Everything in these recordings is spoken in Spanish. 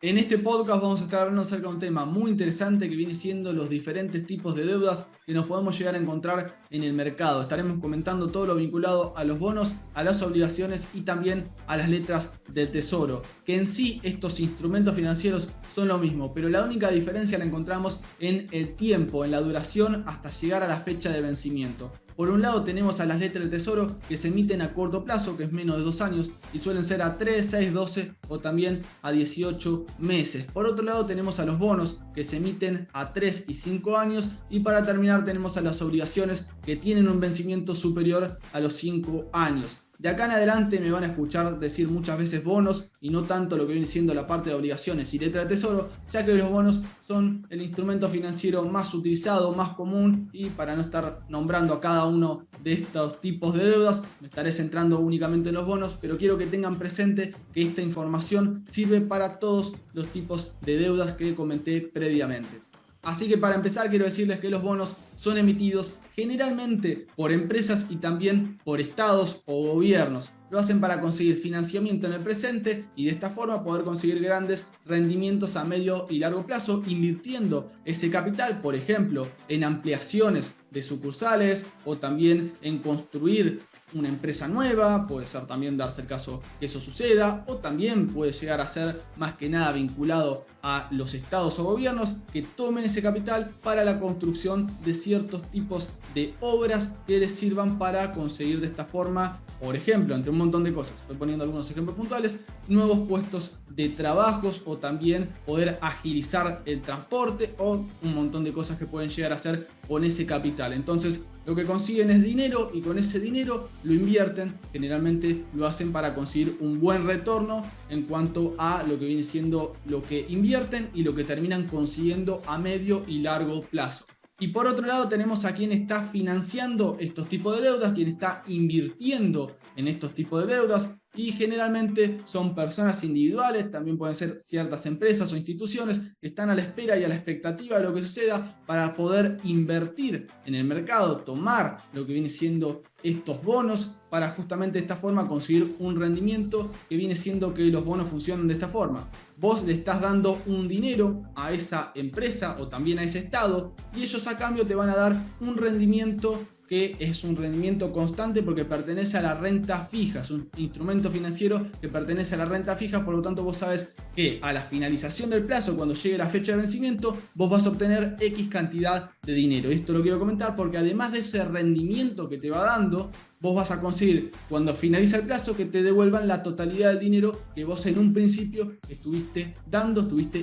En este podcast vamos a estar hablando acerca de un tema muy interesante que viene siendo los diferentes tipos de deudas que nos podemos llegar a encontrar en el mercado. Estaremos comentando todo lo vinculado a los bonos, a las obligaciones y también a las letras del tesoro. Que en sí estos instrumentos financieros son lo mismo, pero la única diferencia la encontramos en el tiempo, en la duración hasta llegar a la fecha de vencimiento. Por un lado tenemos a las letras del tesoro que se emiten a corto plazo, que es menos de 2 años, y suelen ser a 3, 6, 12 o también a 18 meses. Por otro lado tenemos a los bonos que se emiten a 3 y 5 años, y para terminar tenemos a las obligaciones que tienen un vencimiento superior a los 5 años. De acá en adelante me van a escuchar decir muchas veces bonos y no tanto lo que viene siendo la parte de obligaciones y letra de tesoro, ya que los bonos son el instrumento financiero más utilizado, más común, y para no estar nombrando a cada uno de estos tipos de deudas, me estaré centrando únicamente en los bonos, pero quiero que tengan presente que esta información sirve para todos los tipos de deudas que comenté previamente. Así que para empezar quiero decirles que los bonos son emitidos generalmente por empresas y también por estados o gobiernos. Lo hacen para conseguir financiamiento en el presente y de esta forma poder conseguir grandes rendimientos a medio y largo plazo, invirtiendo ese capital, por ejemplo, en ampliaciones de sucursales o también en construir una empresa nueva. Puede ser también darse el caso que eso suceda, o también puede llegar a ser más que nada vinculado a los estados o gobiernos que tomen ese capital para la construcción de ciertos tipos de obras que les sirvan para conseguir de esta forma, por ejemplo, entre un montón de cosas, estoy poniendo algunos ejemplos puntuales, nuevos puestos de trabajos, o también poder agilizar el transporte, o un montón de cosas que pueden llegar a hacer con ese capital. Entonces lo que consiguen es dinero, y con ese dinero lo invierten. Generalmente lo hacen para conseguir un buen retorno en cuanto a lo que viene siendo lo que invierten y lo que terminan consiguiendo a medio y largo plazo. Y por otro lado tenemos a quien está financiando estos tipos de deudas, quien está invirtiendo en estos tipos de deudas, y generalmente son personas individuales, también pueden ser ciertas empresas o instituciones que están a la espera y a la expectativa de lo que suceda para poder invertir en el mercado, tomar lo que viene siendo estos bonos para justamente de esta forma conseguir un rendimiento, que viene siendo que los bonos funcionan de esta forma. Vos le estás dando un dinero a esa empresa o también a ese estado, y ellos a cambio te van a dar un rendimiento que es un rendimiento constante porque pertenece a la renta fija, es un instrumento financiero que pertenece a la renta fija. Por lo tanto vos sabes que a la finalización del plazo, cuando llegue la fecha de vencimiento, vos vas a obtener X cantidad de dinero. Esto lo quiero comentar porque además de ese rendimiento que te va dando, vos vas a conseguir, cuando finaliza el plazo, que te devuelvan la totalidad del dinero que vos en un principio estuviste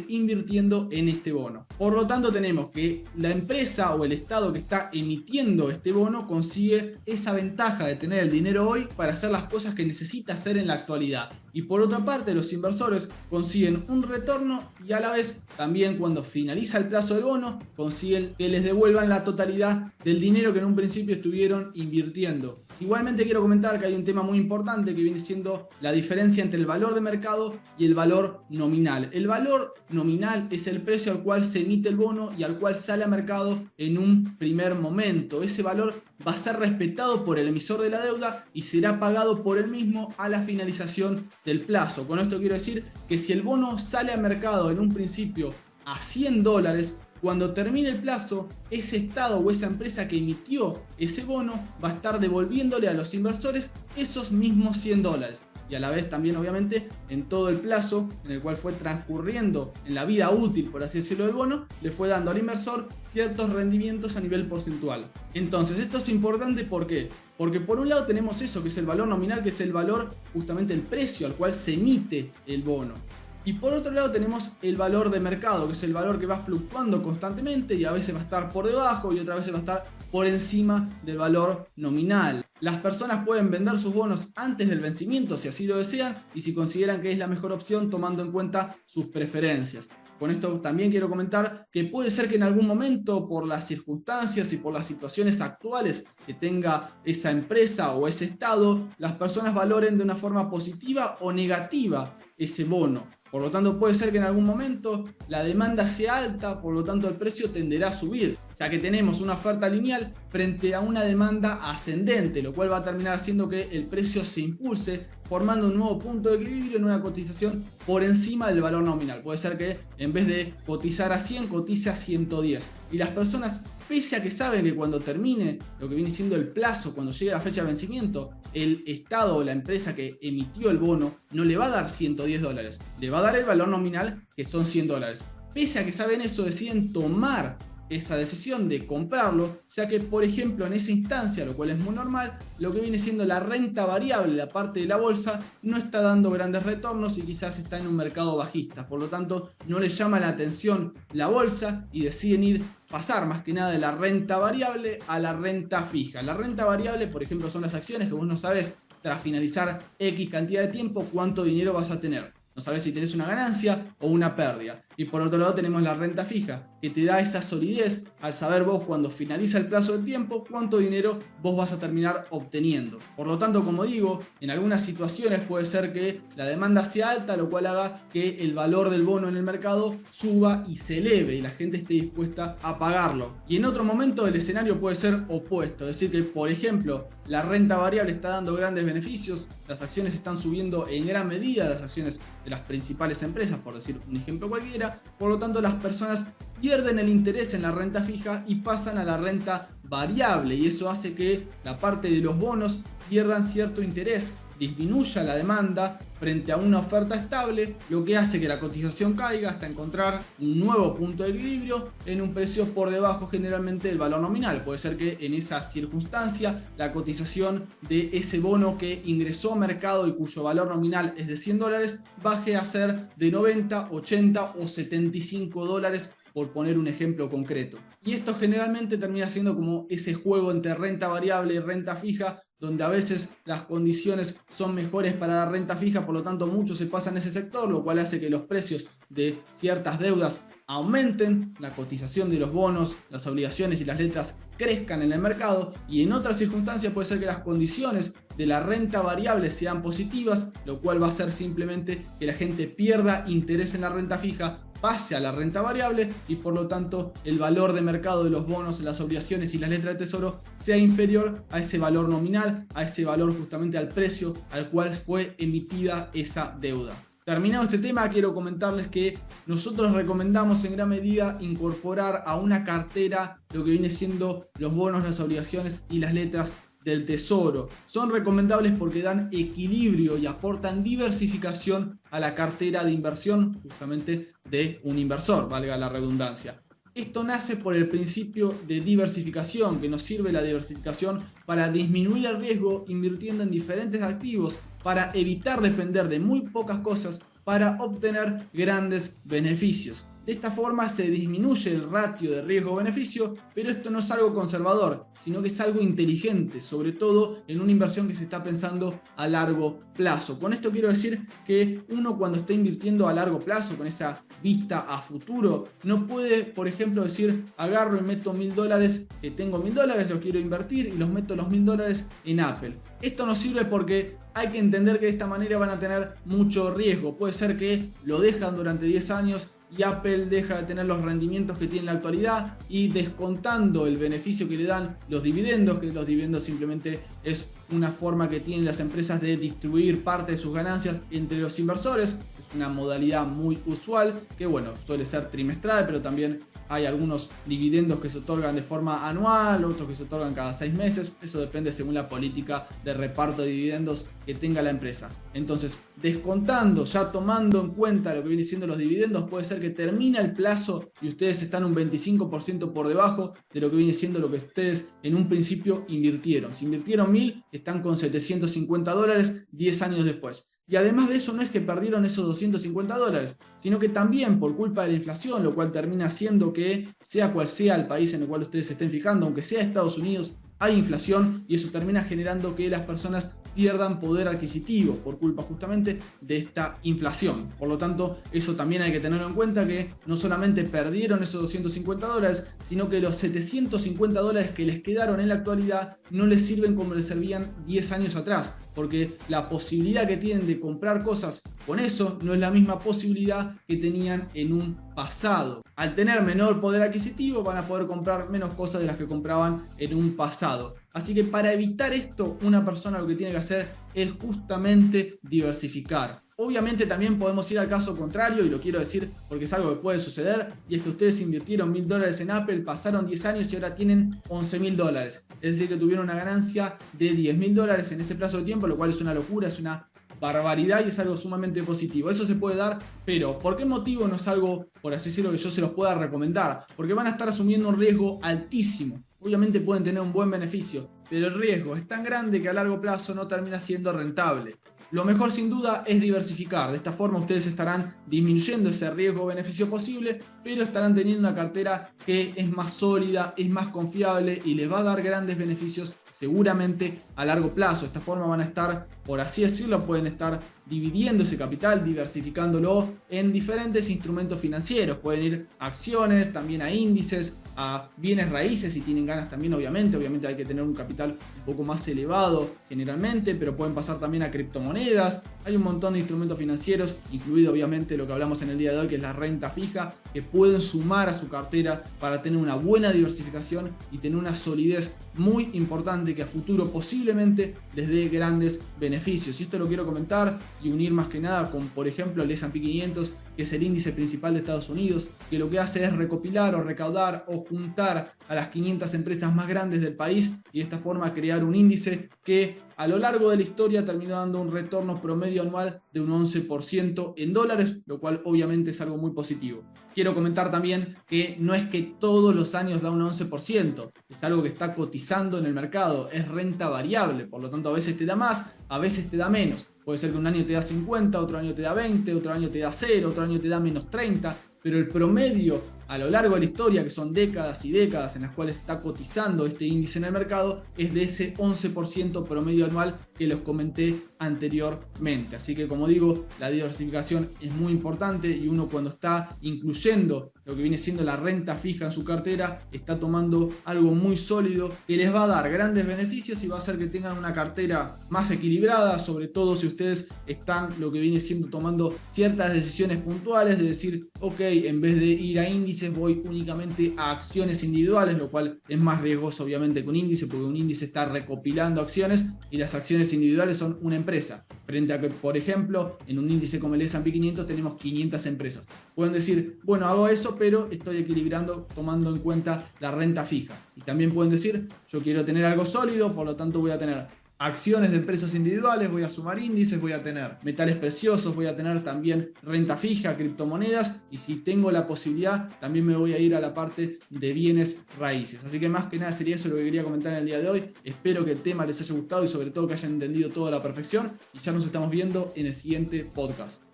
invirtiendo en este bono. Por lo tanto tenemos que la empresa o el estado que está emitiendo este bono consigue esa ventaja de tener el dinero hoy para hacer las cosas que necesita hacer en la actualidad. Y por otra parte los inversores consiguen un retorno, y a la vez también cuando finaliza el plazo del bono consiguen que les devuelvan la totalidad del dinero que en un principio estuvieron invirtiendo. Igualmente quiero comentar que hay un tema muy importante que viene siendo la diferencia entre el valor de mercado y el valor nominal. El valor nominal es el precio al cual se emite el bono y al cual sale a mercado en un primer momento. Ese valor va a ser respetado por el emisor de la deuda y será pagado por él mismo a la finalización del plazo. Con esto quiero decir que si el bono sale a mercado en un principio a $100, cuando termine el plazo, ese estado o esa empresa que emitió ese bono va a estar devolviéndole a los inversores esos mismos $100. Y a la vez también, obviamente, en todo el plazo en el cual fue transcurriendo en la vida útil, por así decirlo, del bono, le fue dando al inversor ciertos rendimientos a nivel porcentual. Entonces esto es importante, ¿por qué? Porque por un lado tenemos eso, que es el valor nominal, que es el valor, justamente el precio al cual se emite el bono. Y por otro lado tenemos el valor de mercado, que es el valor que va fluctuando constantemente y a veces va a estar por debajo y otras veces va a estar por encima del valor nominal. Las personas pueden vender sus bonos antes del vencimiento si así lo desean y si consideran que es la mejor opción, tomando en cuenta sus preferencias. Con esto también quiero comentar que puede ser que en algún momento, por las circunstancias y por las situaciones actuales que tenga esa empresa o ese estado, las personas valoren de una forma positiva o negativa ese bono. Por lo tanto, puede ser que en algún momento la demanda sea alta, por lo tanto el precio tenderá a subir. ya que tenemos una oferta lineal frente a una demanda ascendente, lo cual va a terminar haciendo que el precio se impulse, formando un nuevo punto de equilibrio en una cotización por encima del valor nominal. Puede ser que en vez de cotizar a 100, cotice a 110. Y las personas, pese a que saben que cuando termine lo que viene siendo el plazo, cuando llegue la fecha de vencimiento, el Estado o la empresa que emitió el bono no le va a dar 110 dólares, le va a dar el valor nominal, que son 100 dólares. Pese a que saben eso, deciden tomar esa decisión de comprarlo, ya que, por ejemplo, en esa instancia, lo cual es muy normal, lo que viene siendo la renta variable, la parte de la bolsa, no está dando grandes retornos y quizás está en un mercado bajista. Por lo tanto, no les llama la atención la bolsa y deciden pasar más que nada de la renta variable a la renta fija. La renta variable, por ejemplo, son las acciones que vos no sabes tras finalizar X cantidad de tiempo cuánto dinero vas a tener. No sabes si tenés una ganancia o una pérdida. Y por otro lado tenemos la renta fija, que te da esa solidez al saber vos cuando finaliza el plazo de tiempo cuánto dinero vos vas a terminar obteniendo. Por lo tanto, como digo, en algunas situaciones puede ser que la demanda sea alta, lo cual haga que el valor del bono en el mercado suba y se eleve y la gente esté dispuesta a pagarlo. Y en otro momento el escenario puede ser opuesto, es decir que, por ejemplo, la renta variable está dando grandes beneficios, las acciones están subiendo en gran medida, las acciones de las principales empresas, por decir un ejemplo cualquiera. Por lo tanto, las personas pierden el interés en la renta fija y pasan a la renta variable, y eso hace que la parte de los bonos pierdan cierto interés, disminuya la demanda frente a una oferta estable, lo que hace que la cotización caiga hasta encontrar un nuevo punto de equilibrio en un precio por debajo generalmente del valor nominal. Puede ser que en esa circunstancia la cotización de ese bono que ingresó a mercado y cuyo valor nominal es de 100 dólares baje a ser de 90, 80 o 75 dólares, por poner un ejemplo concreto. Y esto generalmente termina siendo como ese juego entre renta variable y renta fija, donde a veces las condiciones son mejores para la renta fija, por lo tanto mucho se pasa en ese sector, lo cual hace que los precios de ciertas deudas aumenten, la cotización de los bonos, las obligaciones y las letras crezcan en el mercado, y en otras circunstancias puede ser que las condiciones de la renta variable sean positivas, lo cual va a hacer simplemente que la gente pierda interés en la renta fija, pase a la renta variable y por lo tanto el valor de mercado de los bonos, las obligaciones y las letras de tesoro sea inferior a ese valor nominal, a ese valor justamente al precio al cual fue emitida esa deuda. Terminado este tema, quiero comentarles que nosotros recomendamos en gran medida incorporar a una cartera lo que viene siendo los bonos, las obligaciones y las letras del tesoro. Son recomendables porque dan equilibrio y aportan diversificación a la cartera de inversión justamente de un inversor, valga la redundancia. Esto nace por el principio de diversificación, que nos sirve la diversificación para disminuir el riesgo invirtiendo en diferentes activos, para evitar depender de muy pocas cosas, para obtener grandes beneficios. De esta forma se disminuye el ratio de riesgo-beneficio, pero esto no es algo conservador, sino que es algo inteligente, sobre todo en una inversión que se está pensando a largo plazo. Con esto quiero decir que uno, cuando está invirtiendo a largo plazo, con esa vista a futuro, no puede, por ejemplo, decir agarro y meto $1000, que tengo $1000, los quiero invertir y los meto los $1000 en Apple. Esto no sirve porque hay que entender que de esta manera van a tener mucho riesgo. Puede ser que lo dejan durante 10 años y Apple deja de tener los rendimientos que tiene en la actualidad, y descontando el beneficio que le dan los dividendos, que los dividendos simplemente es una forma que tienen las empresas de distribuir parte de sus ganancias entre los inversores. Es una modalidad muy usual que, bueno, suele ser trimestral, pero también hay algunos dividendos que se otorgan de forma anual, otros que se otorgan cada 6 meses. Eso depende según la política de reparto de dividendos que tenga la empresa. Entonces, descontando, ya tomando en cuenta lo que viene siendo los dividendos, puede ser que termine el plazo y ustedes están un 25% por debajo de lo que viene siendo lo que ustedes en un principio invirtieron. Si invirtieron 1000, están con $750 10 años después. Y además de eso, no es que perdieron esos $250, sino que también por culpa de la inflación, lo cual termina haciendo que, sea cual sea el país en el cual ustedes se estén fijando, aunque sea Estados Unidos, hay inflación, y eso termina generando que las personas pierdan poder adquisitivo por culpa justamente de esta inflación. Por lo tanto, eso también hay que tenerlo en cuenta, que no solamente perdieron esos $250, sino que los $750 que les quedaron en la actualidad no les sirven como les servían 10 años atrás, porque la posibilidad que tienen de comprar cosas con eso no es la misma posibilidad que tenían en un pasado. Al tener menor poder adquisitivo van a poder comprar menos cosas de las que compraban en un pasado. Así que para evitar esto, una persona lo que tiene que hacer es justamente diversificar. Obviamente también podemos ir al caso contrario, y lo quiero decir porque es algo que puede suceder, y es que ustedes invirtieron $1.000 en Apple, pasaron 10 años y ahora tienen $11.000. Es decir, que tuvieron una ganancia de $10.000 en ese plazo de tiempo, lo cual es una locura, es una barbaridad y es algo sumamente positivo. Eso se puede dar, pero ¿por qué motivo no es algo, por así decirlo, que yo se los pueda recomendar? Porque van a estar asumiendo un riesgo altísimo. Obviamente pueden tener un buen beneficio, pero el riesgo es tan grande que a largo plazo no termina siendo rentable. Lo mejor sin duda es diversificar. De esta forma ustedes estarán disminuyendo ese riesgo-beneficio posible, pero estarán teniendo una cartera que es más sólida, es más confiable y les va a dar grandes beneficios seguramente a largo plazo. De esta forma van a estar, por así decirlo, pueden estar dividiendo ese capital, diversificándolo en diferentes instrumentos financieros. Pueden ir a acciones, también a índices, a bienes raíces si tienen ganas también, obviamente hay que tener un capital un poco más elevado generalmente, pero pueden pasar también a criptomonedas. Hay un montón de instrumentos financieros, incluido obviamente lo que hablamos en el día de hoy, que es la renta fija, que pueden sumar a su cartera para tener una buena diversificación y tener una solidez muy importante que a futuro posiblemente les dé grandes beneficios. Y esto lo quiero comentar y unir más que nada con, por ejemplo, el S&P 500, que es el índice principal de Estados Unidos, que lo que hace es recopilar o recaudar o juntar a las 500 empresas más grandes del país y de esta forma crear un índice que a lo largo de la historia terminó dando un retorno promedio anual de un 11% en dólares, lo cual obviamente es algo muy positivo. Quiero comentar también que no es que todos los años da un 11%, es algo que está cotizando en el mercado, es renta variable, por lo tanto a veces te da más, a veces te da menos. Puede ser que un año te da 50, otro año te da 20, otro año te da 0, otro año te da menos 30, pero el promedio a lo largo de la historia, que son décadas y décadas en las cuales está cotizando este índice en el mercado, es de ese 11% promedio anual que les comenté anteriormente. Así que, como digo, la diversificación es muy importante y uno, cuando está incluyendo lo que viene siendo la renta fija en su cartera, está tomando algo muy sólido que les va a dar grandes beneficios y va a hacer que tengan una cartera más equilibrada, sobre todo si ustedes están lo que viene siendo tomando ciertas decisiones puntuales, de decir, ok, en vez de ir a índices voy únicamente a acciones individuales, lo cual es más riesgoso obviamente que un índice, porque un índice está recopilando acciones y las acciones individuales son una empresa, frente a que, por ejemplo, en un índice como el S&P 500 tenemos 500 empresas. Pueden decir, bueno, hago eso, pero estoy equilibrando tomando en cuenta la renta fija. Y también pueden decir, yo quiero tener algo sólido, por lo tanto voy a tener acciones de empresas individuales, voy a sumar índices, voy a tener metales preciosos, voy a tener también renta fija, criptomonedas, y si tengo la posibilidad también me voy a ir a la parte de bienes raíces. Así que más que nada sería eso lo que quería comentar en el día de hoy. Espero que el tema les haya gustado y sobre todo que hayan entendido todo a la perfección, y ya nos estamos viendo en el siguiente podcast.